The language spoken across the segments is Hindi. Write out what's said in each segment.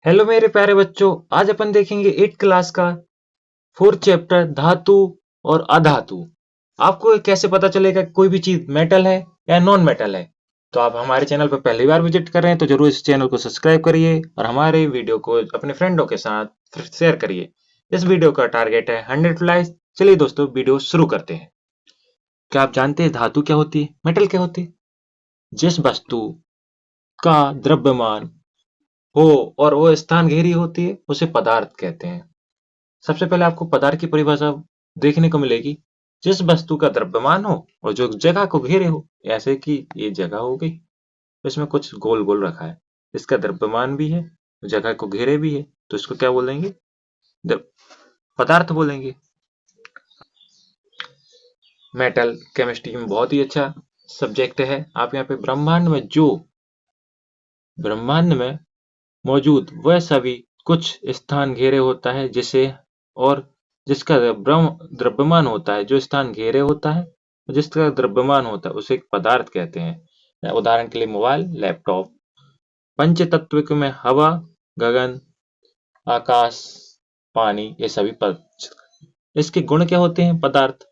हेलो मेरे प्यारे बच्चों, आज अपन देखेंगे 8th क्लास का 4th चैप्टर धातु और अधातु। आपको कैसे पता चलेगा कोई भी चीज मेटल है या नॉन मेटल है। तो आप हमारे चैनल पर पहली बार विजिट कर रहे हैं तो जरूर इस चैनल को सब्सक्राइब करिए और हमारे वीडियो को अपने फ्रेंडों के साथ शेयर करिए। इस वीडियो का टारगेट है 100 लाइक्स। चलिए दोस्तों, वीडियो शुरू करते हैं। क्या आप जानते हैं धातु क्या होती है, मेटल क्या होती है? जिस वस्तु का द्रव्यमान हो और वो स्थान घेरी होती है उसे पदार्थ कहते हैं। सबसे पहले आपको पदार्थ की परिभाषा देखने को मिलेगी। जिस वस्तु का द्रव्यमान हो और जो जगह को घेरे हो, ऐसे कि ये जगह हो गई, इसमें कुछ गोल गोल रखा है, इसका द्रव्यमान भी है, जगह को घेरे भी है, तो इसको क्या बोलेंगे? पदार्थ बोलेंगे। मेटल केमिस्ट्री में बहुत ही अच्छा सब्जेक्ट है। आप यहाँ पे ब्रह्मांड में मौजूद वह सभी कुछ स्थान घेरे होता है जिसे और जिसका द्रव्यमान होता है, जो स्थान घेरे होता है, जिसका द्रव्यमान होता है उसे एक पदार्थ कहते हैं। उदाहरण के लिए मोबाइल, लैपटॉप। पंच तत्व में हवा, गगन, आकाश, पानी, ये सभी इसके गुण क्या होते हैं? पदार्थ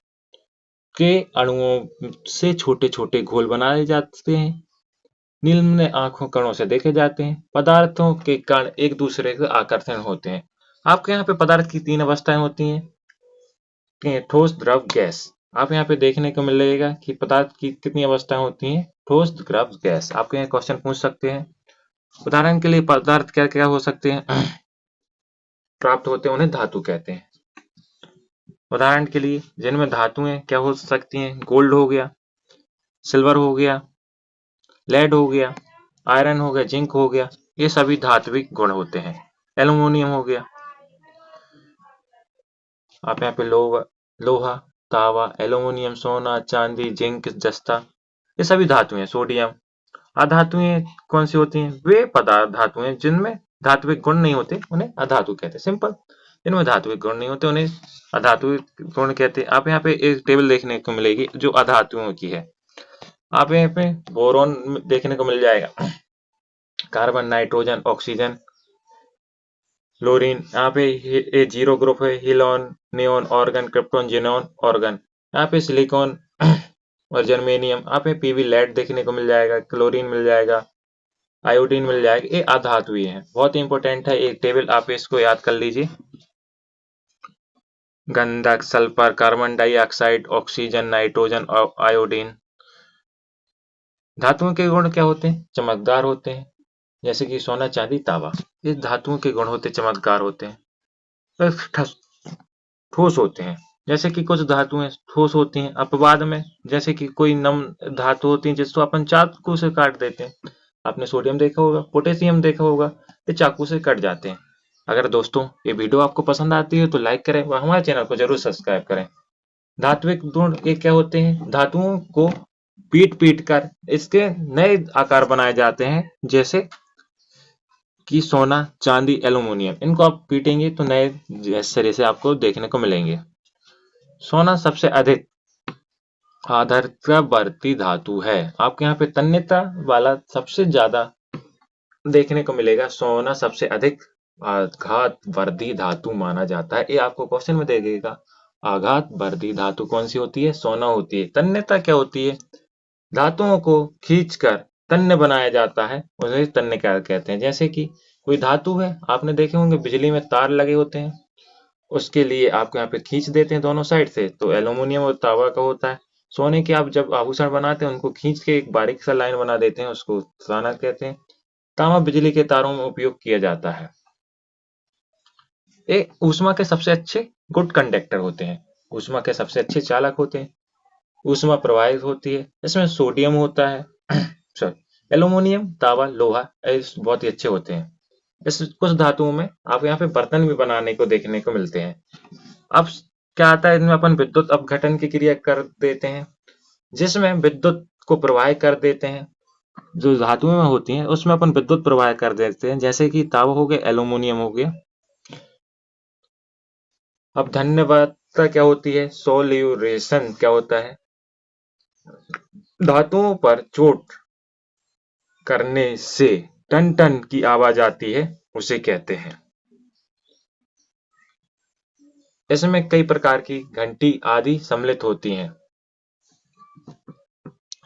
के अणुओं से छोटे छोटे घोल बनाए जाते हैं। निम्न आंखों कणों से देखे जाते हैं। पदार्थों के कण एक दूसरे से आकर्षण होते हैं। आपके यहाँ पे पदार्थ की 3 अवस्थाएं होती हैं कि ठोस, द्रव, गैस। आप यहाँ पे देखने को मिलेगा कि पदार्थ की कितनी अवस्थाएं होती हैं? ठोस, द्रव, गैस। आपके यहाँ क्वेश्चन पूछ सकते हैं। उदाहरण के लिए पदार्थ क्या क्या हो सकते हैं प्राप्त होते हैं, उन्हें धातु कहते हैं। उदाहरण के लिए जिनमें धातुएं क्या हो सकती हैं? गोल्ड हो गया, सिल्वर हो गया, लेड हो गया, आयरन हो गया, जिंक हो गया, ये सभी धात्विक गुण होते हैं। एल्युमिनियम हो गया। आप यहाँ पे लोहा, तांबा, एल्युमिनियम, सोना, चांदी, जिंक, जस्ता, ये सभी धातुएं। सोडियम। अधातुएं कौन सी होती हैं? वे पदार्थ धातुएं जिनमें धात्विक गुण नहीं होते, उन्हें अधातु कहते हैं। सिंपल। जिनमें धात्विक गुण नहीं होते उन्हें अधातुक गुण कहते हैं। आप यहाँ पे एक टेबल देखने को मिलेगी जो अधातुओं की है। आप यहाँ पे बोरोन देखने को मिल जाएगा, कार्बन, नाइट्रोजन, ऑक्सीजन, फ्लोरीन। यहाँ पे ये जीरो ग्रुप है, helium, neon, organ, krypton, xenon, organ. यहाँ पे सिलिकॉन और जर्मेनियम। यहाँ पे पीवी लेड देखने को मिल जाएगा, क्लोरीन मिल जाएगा, आयोडीन मिल जाएगा। ये अधातु ही है, बहुत ही इंपॉर्टेंट है एक टेबल, आप इसको याद कर लीजिए। गंधक, sulphur, carbon dioxide, oxygen, nitrogen और आयोडीन। धातुओं के गुण क्या होते हैं? चमकदार होते हैं, जैसे कि सोना, चांदी, तांबा। ये धातुओं के गुण होते, चमकदार होते हैं। ठोस होते हैं, जैसे कि कुछ धातुएं ठोस होती हैं अपवाद में, जैसे कि कोई नम धातु होती है जिसको अपन चाकू से काट देते हैं। आपने सोडियम देखा होगा, पोटेशियम देखा होगा, ये चाकू से कट जाते हैं। अगर दोस्तों ये वीडियो आपको पसंद आती है तो लाइक करें व हमारे चैनल को जरूर सब्सक्राइब करें। धात्विक गुण ये क्या होते हैं? धातुओं को पीट पीट कर इसके नए आकार बनाए जाते हैं, जैसे कि सोना, चांदी, एल्युमिनियम। इनको आप पीटेंगे तो नए इस तरह से आपको देखने को मिलेंगे। सोना सबसे अधिक आर्द्रतावर्ती धातु है। आपके यहाँ पे तन्यता वाला सबसे ज्यादा देखने को मिलेगा। सोना सबसे अधिक आघातवर्ती धातु माना जाता है। ये आपको क्वेश्चन में देगा। आघातवर्ती धातु कौन सी होती है? सोना होती है। तन्यता क्या होती है? धातुओं को खींचकर तन्य बनाया जाता है, उन्हें तन्य क्या कहते हैं। जैसे कि कोई धातु है, आपने देखे होंगे बिजली में तार लगे होते हैं, उसके लिए आपको यहाँ पे खींच देते हैं दोनों साइड से, तो एल्युमिनियम और तांबा का होता है। सोने के आप जब आभूषण बनाते हैं उनको खींच के एक बारीक सा लाइन बना देते हैं, उसको सोना कहते हैं। तांबा बिजली के तारों में उपयोग किया जाता है। ये ऊष्मा के सबसे अच्छे गुड कंडक्टर होते हैं, ऊष्मा के सबसे अच्छे चालक होते हैं। ऊष्मा प्रवाहित होती है, इसमें सोडियम होता है सॉरी, एल्युमिनियम, तांबा, लोहा बहुत ही अच्छे होते हैं। इस कुछ धातुओं में आप यहाँ पे बर्तन भी बनाने को देखने को मिलते हैं। अब क्या आता है, इनमें अपन विद्युत अपघटन की क्रिया कर देते हैं, जिसमें विद्युत को प्रवाहित कर देते हैं। जो धातुएं में होती हैं उसमें अपन विद्युत प्रवाहित कर देते हैं, जैसे कि तांबा हो गया, एल्युमिनियम हो गया। अब धन्यवादता क्या होती है? सोल्यूरेशन क्या होता है? धातुओं पर चोट करने से टन टन की आवाज आती है उसे कहते हैं। इसमें कई प्रकार की घंटी आदि सम्मिलित होती हैं।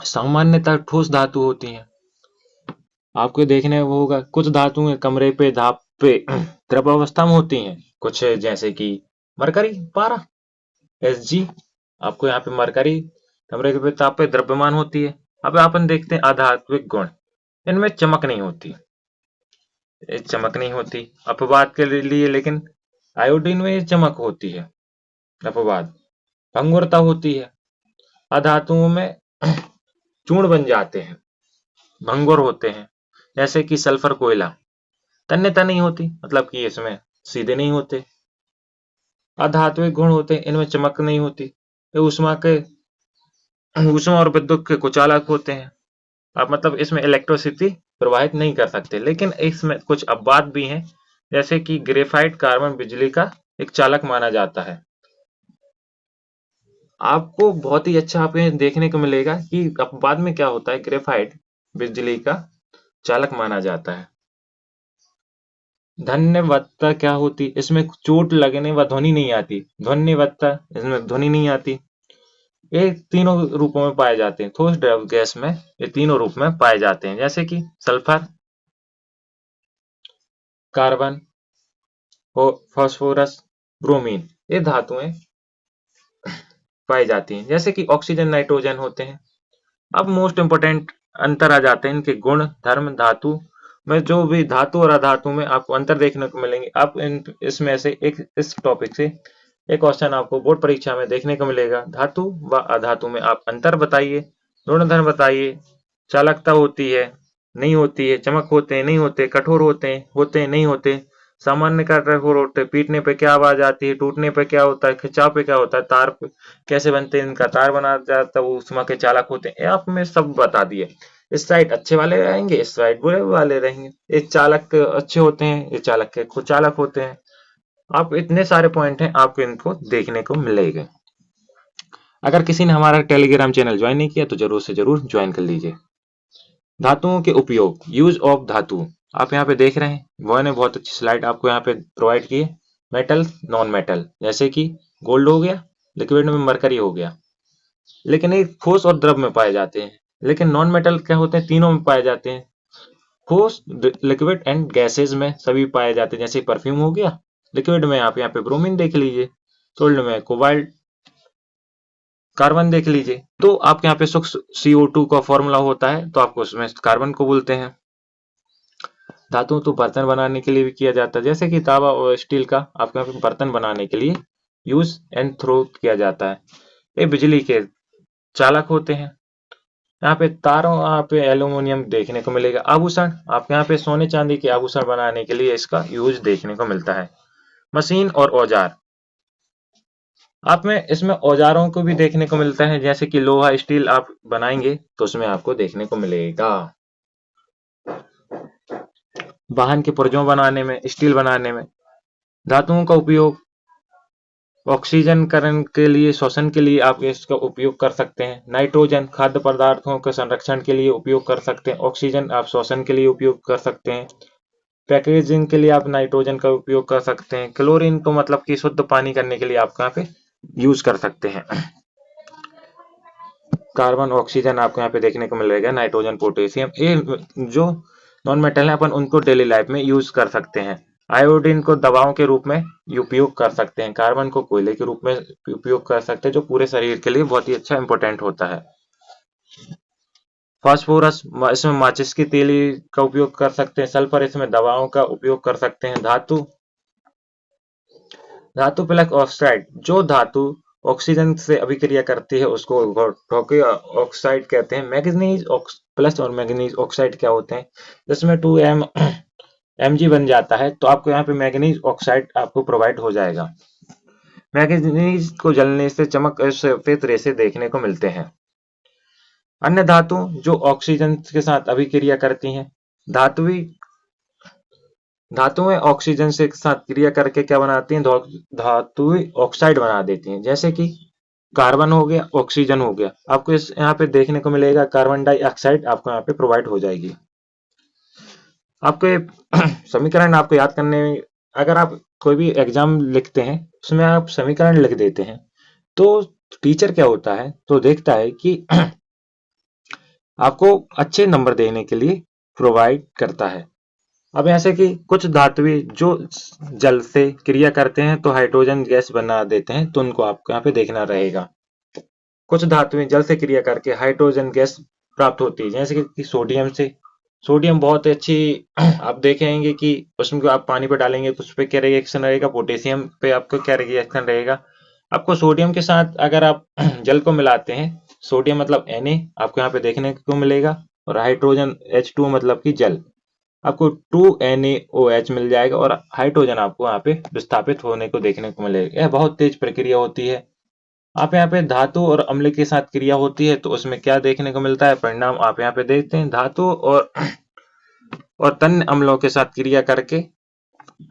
सामान्यतः ठोस धातु होती हैं। आपको देखने वो होगा कुछ धातुएं कमरे पे धाप पे द्रव अवस्था में होती हैं, कुछ जैसे कि मरकरी पारा Sg। आपको यहाँ पे मरकरी कमरे के ताप पे द्रव्यमान होती है। अब अपन देखते हैं आधात्विक गुण। इनमें चमक नहीं होती, ये चमक नहीं होती अपवाद के लिए, लेकिन आयोडीन में ये चमक होती है अपवाद। भंगुरता होती है, अधातुओं में चूर्ण बन जाते हैं, भंगुर होते हैं, जैसे कि सल्फर कोयला। तन्यता नहीं होती, मतलब कि इसमें सीधे नहीं होते। अधात्विक गुण होते हैं, इनमें चमक नहीं होती, ये ऊष्मा और विद्युत के कुचालक होते हैं। अब मतलब इसमें इलेक्ट्रिसिटी प्रवाहित नहीं कर सकते, लेकिन इसमें कुछ अपवाद भी हैं, जैसे कि ग्रेफाइट कार्बन बिजली का एक चालक माना जाता है। आपको बहुत ही अच्छा आपके देखने को मिलेगा कि अपवाद में क्या होता है, ग्रेफाइट बिजली का चालक माना जाता है। ध्वन्यवत्ता क्या होती, इसमें चोट लगने व ध्वनि नहीं आती। ध्वन्यवत्ता, इसमें ध्वनि नहीं आती। ये तीनों रूपों में पाए जाते हैं, ठोस द्रव गैस में ये तीनों रूप में पाए जाते हैं, जैसे कि सल्फर, कार्बन और फास्फोरस, ब्रोमीन, ये धातुएं पाई जाती हैं, जैसे कि ऑक्सीजन, नाइट्रोजन होते हैं। अब मोस्ट इंपोर्टेंट अंतर आ जाते हैं इनके गुण धर्म। धातु में जो भी धातु और अधातु में आपको अंतर देखने को मिलेंगे। आप इसमें से एक इस टॉपिक से एक क्वेश्चन आपको बोर्ड परीक्षा में देखने को मिलेगा। धातु व अधातु में आप अंतर बताइए, गुणधर्म बताइए, चालकता होती है नहीं होती है, चमक होते हैं नहीं होते, कठोर होते हैं नहीं होते, सामान्य का कठोर होते हैं, पीटने पे क्या आवाज आती है, टूटने पे क्या होता है, खिंचाव पे क्या होता है, तार पे कैसे बनते हैं, इनका तार बना जाता है, वो ऊष्मा के चालक होते हैं। ये आप में सब बता दिए। इस साइड अच्छे वाले रहेंगे, इस साइड बुरे वाले रहेंगे। ये चालक अच्छे होते हैं, ये चालक के कुचालक होते हैं। आप इतने सारे पॉइंट हैं, आपको इनको देखने को मिलेंगे। अगर किसी ने हमारा टेलीग्राम चैनल ज्वाइन नहीं किया तो जरूर से जरूर ज्वाइन कर लीजिए। धातुओं के उपयोग, यूज ऑफ धातु, आप यहाँ पे देख रहे हैं, वो ने बहुत अच्छी स्लाइड आपको यहाँ पे प्रोवाइड की है। मेटल, नॉन मेटल, जैसे कि गोल्ड हो गया, लिक्विड में मरकरी हो गया, लेकिन ये ठोस और द्रव में पाए जाते हैं। लेकिन नॉन मेटल क्या होते हैं, तीनों में पाए जाते हैं, ठोस, लिक्विड एंड गैसेज में सभी पाए जाते हैं। जैसे परफ्यूम हो गया, लिक्विड में आप यहाँ पे ब्रोमीन देख लीजिए, सोल्ड में कोबाल्ट, कार्बन देख लीजिए। तो आपके यहाँ पे सूक्ष्म CO2 का फॉर्मूला होता है, तो आपको उसमें कार्बन को बोलते हैं। धातुओं तो बर्तन बनाने के लिए भी किया जाता है, जैसे कि तांबा और स्टील का आपके यहाँ पे बर्तन बनाने के लिए यूज एंड थ्रो किया जाता है। ये बिजली के चालक होते हैं। यहाँ पे तारों, यहाँ पे एल्यूमिनियम देखने को मिलेगा। आभूषण, आपके यहाँ पे सोने चांदी के आभूषण बनाने के लिए इसका यूज देखने को मिलता है। मशीन और औजार, आप में इसमें औजारों को भी देखने को मिलता है, जैसे कि लोहा स्टील आप बनाएंगे तो उसमें आपको देखने को मिलेगा। वाहन के पुर्जों बनाने में, स्टील बनाने में। धातुओं का उपयोग ऑक्सीजनकरण के लिए, श्वसन के लिए आप इसका उपयोग कर सकते हैं। नाइट्रोजन खाद्य पदार्थों के संरक्षण के लिए उपयोग कर सकते हैं। ऑक्सीजन आप श्वसन के लिए उपयोग कर सकते हैं। पैकेजिंग के लिए आप नाइट्रोजन का उपयोग कर सकते हैं। क्लोरीन तो मतलब कि शुद्ध पानी करने के लिए आप यहाँ पे यूज कर सकते हैं। कार्बन, ऑक्सीजन आपको यहाँ पे देखने को मिलेगा, नाइट्रोजन, पोटेशियम, ये जो नॉन मेटल है अपन उनको डेली लाइफ में यूज कर सकते हैं। आयोडीन को दवाओं के रूप में उपयोग कर सकते हैं। कार्बन को कोयले के रूप में उपयोग कर सकते हैं, जो पूरे शरीर के लिए बहुत ही अच्छा इंपॉर्टेंट होता है। फास्फोरस, इसमें माचिस की तीली का उपयोग कर सकते हैं। सल्फर, इसमें दवाओं का उपयोग कर सकते हैं। धातु, धातु प्लस ऑक्साइड, जो धातु ऑक्सीजन से अभिक्रिया करती है उसको ऑक्साइड कहते हैं। मैग्नीज प्लस और मैग्नीज ऑक्साइड क्या होते हैं, जिसमें 2m Mg बन जाता है, तो आपको यहाँ पे मैग्नीज ऑक्साइड आपको प्रोवाइड हो जाएगा। मैग्नीज को जलने से चमक सफेद रेशे देखने को मिलते हैं। अन्य धातु जो ऑक्सीजन के साथ अभिक्रिया करती हैं, धातुएं ऑक्सीजन से साथ क्रिया करके क्या बनाती हैं, धातुएं ऑक्साइड बना देती हैं। जैसे कि कार्बन हो गया, ऑक्सीजन हो गया, आपको इस यहाँ पे देखने को मिलेगा कार्बन डाइऑक्साइड आपको यहाँ पे प्रोवाइड हो जाएगी। आपको ये समीकरण आपको याद करने में, अगर आप कोई भी एग्जाम लिखते हैं उसमें आप समीकरण लिख देते हैं तो टीचर क्या होता है, तो देखता है कि आपको अच्छे नंबर देने के लिए प्रोवाइड करता है। अब ऐसे कि कुछ धातुएं जो जल से क्रिया करते हैं तो हाइड्रोजन गैस बना देते हैं, तो उनको आपको यहाँ पे देखना रहेगा। कुछ धातुएं जल से क्रिया करके हाइड्रोजन गैस प्राप्त होती है, जैसे कि सोडियम से। सोडियम बहुत अच्छी आप देखेंगे कि उसमें आप पानी पे डालेंगे तो उस पर क्या रिएक्शन रहेगा, पोटेशियम पे आपको क्या रिएक्शन रहेगा। आपको सोडियम के साथ अगर आप जल को मिलाते हैं, सोडियम मतलब Na आपको यहाँ पे देखने को मिलेगा, और हाइड्रोजन H2 मतलब कि जल, आपको 2NaOH मिल जाएगा और हाइड्रोजन आपको यहाँ पे विस्थापित होने को देखने को मिलेगा। यह बहुत तेज प्रक्रिया होती है। आप यहाँ पे धातु और अम्ल के साथ क्रिया होती है तो उसमें क्या देखने को मिलता है, परिणाम आप यहाँ पे देखते हैं। धातु और तन्य अम्लों के साथ क्रिया करके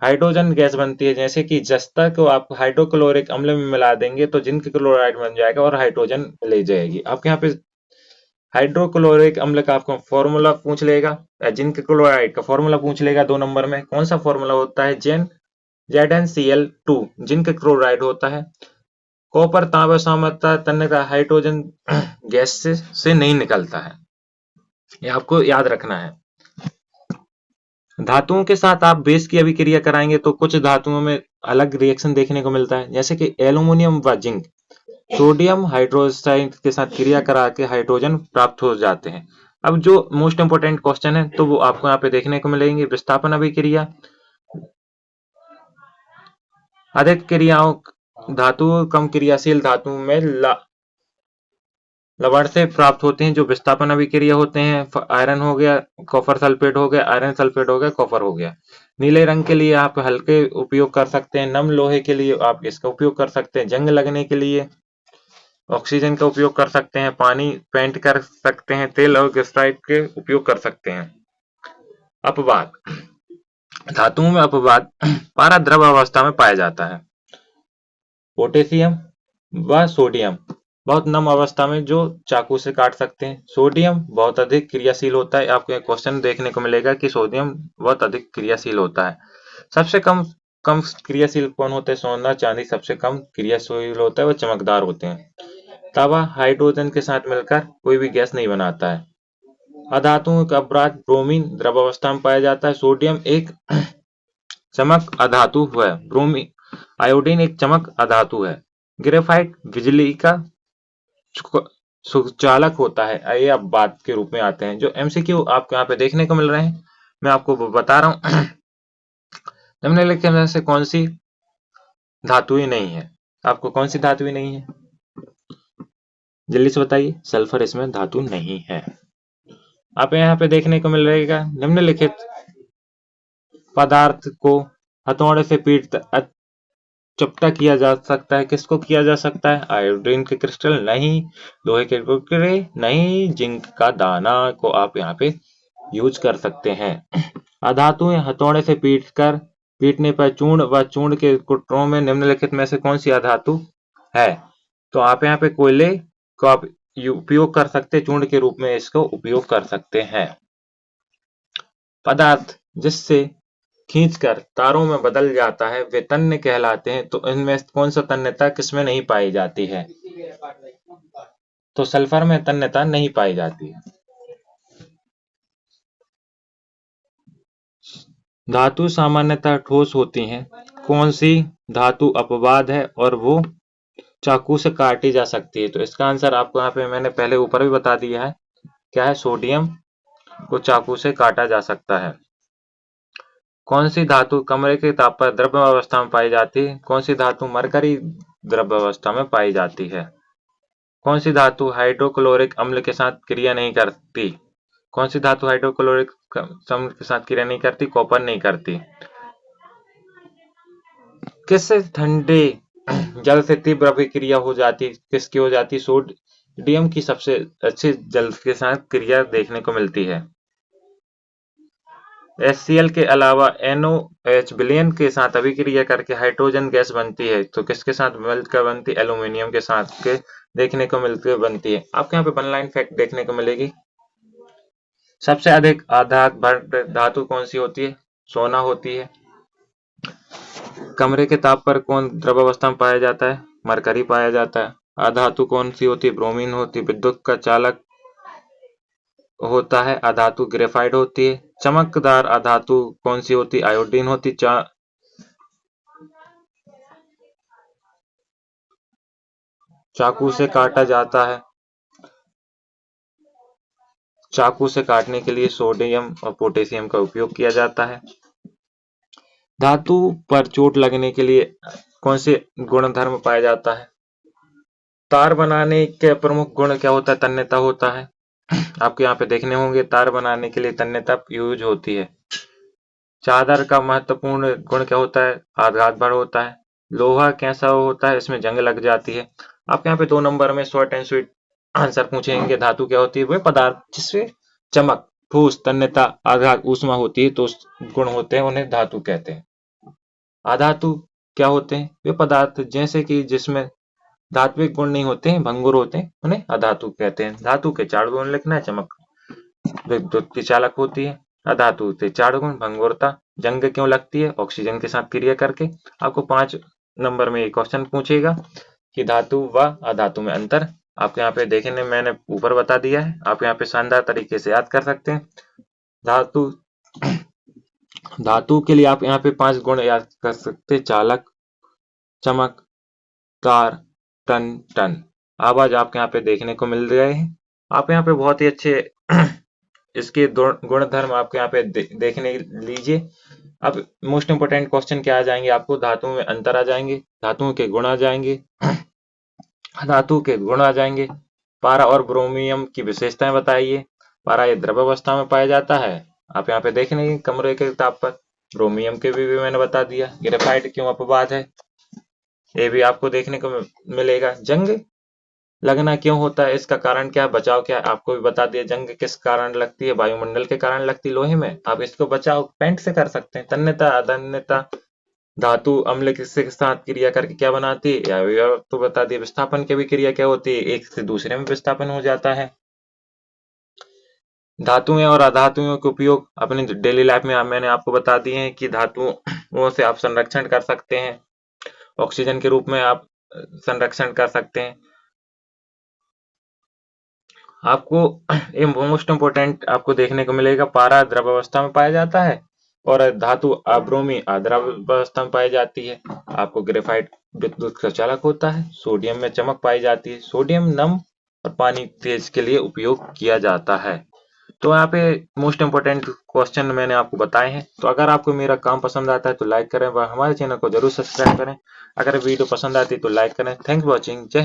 हाइड्रोजन गैस बनती है, जैसे कि जस्ता को आप हाइड्रोक्लोरिक अम्ल में मिला देंगे तो जिंक क्लोराइड बन जाएगा और हाइड्रोजन ले जाएगी। आपके यहाँ पे हाइड्रोक्लोरिक अम्ल का आपको फॉर्मूला पूछ लेगा, जिंक क्लोराइड का फॉर्मूला पूछ लेगा 2 नंबर में। कौन सा फॉर्मूला होता है, ZnCl2 जिंक क्लोराइड होता है। कॉपर तांबा सामर्थ्य तन्य का हाइड्रोजन गैस से नहीं निकलता है, ये आपको याद रखना है। धातुओं के साथ आप बेस की अभिक्रिया कराएंगे तो कुछ धातुओं में अलग रिएक्शन देखने को मिलता है, जैसे कि एल्यूमिनियम व जिंक सोडियम हाइड्रोक्साइड के साथ क्रिया करा के हाइड्रोजन प्राप्त हो जाते हैं। अब जो मोस्ट इंपोर्टेंट क्वेश्चन है तो वो आपको यहाँ पे देखने को मिलेंगे। विस्थापन अभिक्रिया, अधिक क्रियाओं धातु कम क्रियाशील धातु में लवण से प्राप्त होते हैं। जो विस्थापन अभिक्रिया होते हैं, आयरन हो गया, कॉपर सल्फेट हो गया, आयरन सल्फेट हो गया, कॉपर हो गया। नीले रंग के लिए आप हल्के उपयोग कर सकते हैं, नम लोहे के लिए आप इसका उपयोग कर सकते हैं, जंग लगने के लिए ऑक्सीजन का उपयोग कर सकते हैं, पानी पेंट कर सकते हैं, तेल और ग्रेफाइट के उपयोग कर सकते हैं। अपवाद, धातुओं में अपवाद पारा द्रव अवस्था में पाया जाता है। पोटेशियम व सोडियम बहुत नम अवस्था में जो चाकू से काट सकते हैं। सोडियम बहुत अधिक क्रियाशील होता है, आपको एक क्वेश्चन देखने को मिलेगा कि सोडियम बहुत अधिक क्रियाशील होता है। सबसे कम कम क्रियाशील कौन होता है, सोना चांदी सबसे कम क्रियाशील होता है, वो चमकदार होते हैं। तांबा हाइड्रोजन के साथ मिलकर कोई भी गैस नहीं बनाता है। अधातुओं का अपराध, ब्रोमीन द्रव अवस्था में पाया जाता है। सोडियम एक चमक अधातु है, आयोडीन एक चमक अधातु है। ग्रेफाइट बिजली का सुचालक होता है। ये अब बात के रूप में आते हैं, जो MCQ आपको यहाँ पे देखने को मिल रहे हैं, मैं आपको बता रहा हूँ। निम्नलिखित में से कौन सी धातुएं नहीं है, आपको कौन सी धातुएं नहीं है जल्दी से बताइए। सल्फर इसमें धातु नहीं है। आप यहाँ पे देखने को मिल रहेगा, निम्नलिखित पदार्थ को हथौड़े से पीट चपटा किया जा सकता है। किसको किया जा सकता है, आयोडीन के क्रिस्टल नहीं, लोहे के टुकड़े नहीं, जिंक का दाना को आप यहाँ पे यूज कर सकते हैं। अधातुएं हथौड़े से पीटने पर चूर्ण व चूर्ण के टुकड़ों में निम्नलिखित में से कौन सी अधातु है, तो आप यहाँ पे कोयले को आप उपयोग कर सकते हैं, चूर्ण के रूप में इसको उपयोग कर सकते हैं। पदार्थ जिससे खींचकर तारों में बदल जाता है वे तन्य कहलाते हैं, तो इनमें कौन सा तन्यता किसमें नहीं पाई जाती है, तो सल्फर में तन्यता नहीं पाई जाती है। धातु सामान्यतः ठोस होती हैं। कौन सी धातु अपवाद है और वो चाकू से काटी जा सकती है, तो इसका आंसर आपको यहाँ पे मैंने पहले ऊपर भी बता दिया है, क्या है, सोडियम को चाकू से काटा जा सकता है। कौन सी धातु कमरे के ताप पर द्रव्य अवस्था में पाई जाती है, कौन सी धातु मरकरी द्रव्य अवस्था में पाई जाती है। कौन सी धातु हाइड्रोक्लोरिक अम्ल के साथ क्रिया नहीं करती, कौन सी धातु हाइड्रोक्लोरिक अम्ल के साथ क्रिया नहीं करती, कॉपर नहीं करती। किस ठंडे जल से तीव्र अभिक्रिया हो जाती, किसकी हो जाती, सोडियम की सबसे अच्छी जल के साथ क्रिया देखने को मिलती है। HCl के अलावा NOH विलयन के साथ अभिक्रिया करके हाइड्रोजन गैस बनती है, तो किसके साथ मिलकर बनती है, एल्यूमिनियम के साथ के देखने को मिलकर बनती है। आपको यहाँ पे वन लाइन फैक्ट देखने को मिलेगी, सबसे अधिक आधार भर धातु कौन सी होती है? सोना होती है। कमरे के ताप पर कौन द्रवावस्था में पाया जाता है? मरकरी पाया जाता है। अधातु कौन सी होती है? ब्रोमीन होती है। विद्युत का चालक होता है अधातु ग्रेफाइट होती है। चमकदार अधातु कौन सी होती है? आयोडीन होती। चाकू से काटा जाता है। चाकू से काटने के लिए सोडियम और पोटेशियम का उपयोग किया जाता है। धातु पर चोट लगने के लिए कौन से गुणधर्म पाया जाता है? तार बनाने के प्रमुख गुण क्या होता है? तन्यता होता है। आपके यहाँ पे देखने होंगे तार बनाने के लिए तन्यता यूज होती है। चादर का महत्वपूर्ण गुण क्या होता है? आघात बल होता है। लोहा कैसा होता है? इसमें जंग लग जाती है। आपके यहाँ पे 2 नंबर में शॉर्ट एंड स्वीट आंसर पूछेंगे। धातु क्या होती है? वह पदार्थ जिससे चमक, ठोस, तन्यता, आघात, ऊष्मा होती है तो गुण होते हैं, उन्हें धातु कहते हैं। अधातु क्या होते हैं? वे पदार्थ जैसे कि जिसमें धात्विक गुण नहीं होते हैं, भंगुर होते हैं, उन्हें अधातु कहते हैं। धातु के 4 गुण लिखना है। चमक विद्युत की चालक होती है। अधातु के 4 गुण। भंगुरता, जंग क्यों लगती है? ऑक्सीजन के साथ क्रिया करके। आपको 5 नंबर में एक क्वेश्चन पूछेगा कि धातु व अधातु में अंतर। आपके यहाँ पे देखने मैंने ऊपर बता दिया है, आप यहाँ पे शानदार तरीके से याद कर सकते हैं। धातु के लिए आप यहाँ पे 5 गुण याद कर सकते हैं। चालक, चमक, तार, टन, टन। आवाज आपके यहाँ पे देखने को मिल रहे हैं। आप यहाँ पे बहुत ही अच्छे इसके गुणधर्म आपके यहाँ पे देखने लीजिए। अब मोस्ट इंपोर्टेंट क्वेश्चन क्या आ जाएंगे आपको? धातुओं में अंतर आ जाएंगे, धातुओं के गुण आ जाएंगे, धातु के गुण आ जाएंगे। पारा और ब्रोमियम की विशेषताएं बताइए। पारा ये द्रव अवस्था में पाया जाता है। आप यहाँ पे देखेंगे कमरे के ताप पर। ब्रोमियम के भी मैंने बता दिया। ग्रेफाइट क्यों अपवाद है, ये भी आपको देखने को मिलेगा। जंग लगना क्यों होता है, इसका कारण क्या है, बचाव क्या है, आपको भी बता दिया। जंग किस कारण लगती है? वायुमंडल के कारण लगती है लोहे में। आप इसको बचाव पेंट से कर सकते हैं। तन्यता, अतन्यता, धातु अम्ल किसके साथ क्रिया करके क्या बनाती है, या तो बता दिए। विस्थापन की भी क्रिया क्या होती है? एक से दूसरे में विस्थापन हो जाता है। धातुएं और अधातुओं के उपयोग अपनी डेली लाइफ में मैंने आपको बता दिए हैं कि धातुओं से आप संरक्षण कर सकते हैं। ऑक्सीजन के रूप में आप संरक्षण कर सकते हैं। आपको मोस्ट इंपोर्टेंट आपको देखने को मिलेगा। पारा द्रव अवस्था में पाया जाता है और धातु ब्रोमी अद्रव अवस्था में पाई जाती है। आपको ग्रेफाइट विद्युत का चालक होता है। सोडियम में चमक पाई जाती है। सोडियम नम और पानी तेज के लिए उपयोग किया जाता है। तो यहाँ पे मोस्ट इंपोर्टेंट क्वेश्चन मैंने आपको बताए हैं। तो अगर आपको मेरा काम पसंद आता है तो लाइक करें व हमारे चैनल को जरूर सब्सक्राइब करें। अगर वीडियो पसंद आती है तो लाइक करें। Thanks for watching. जय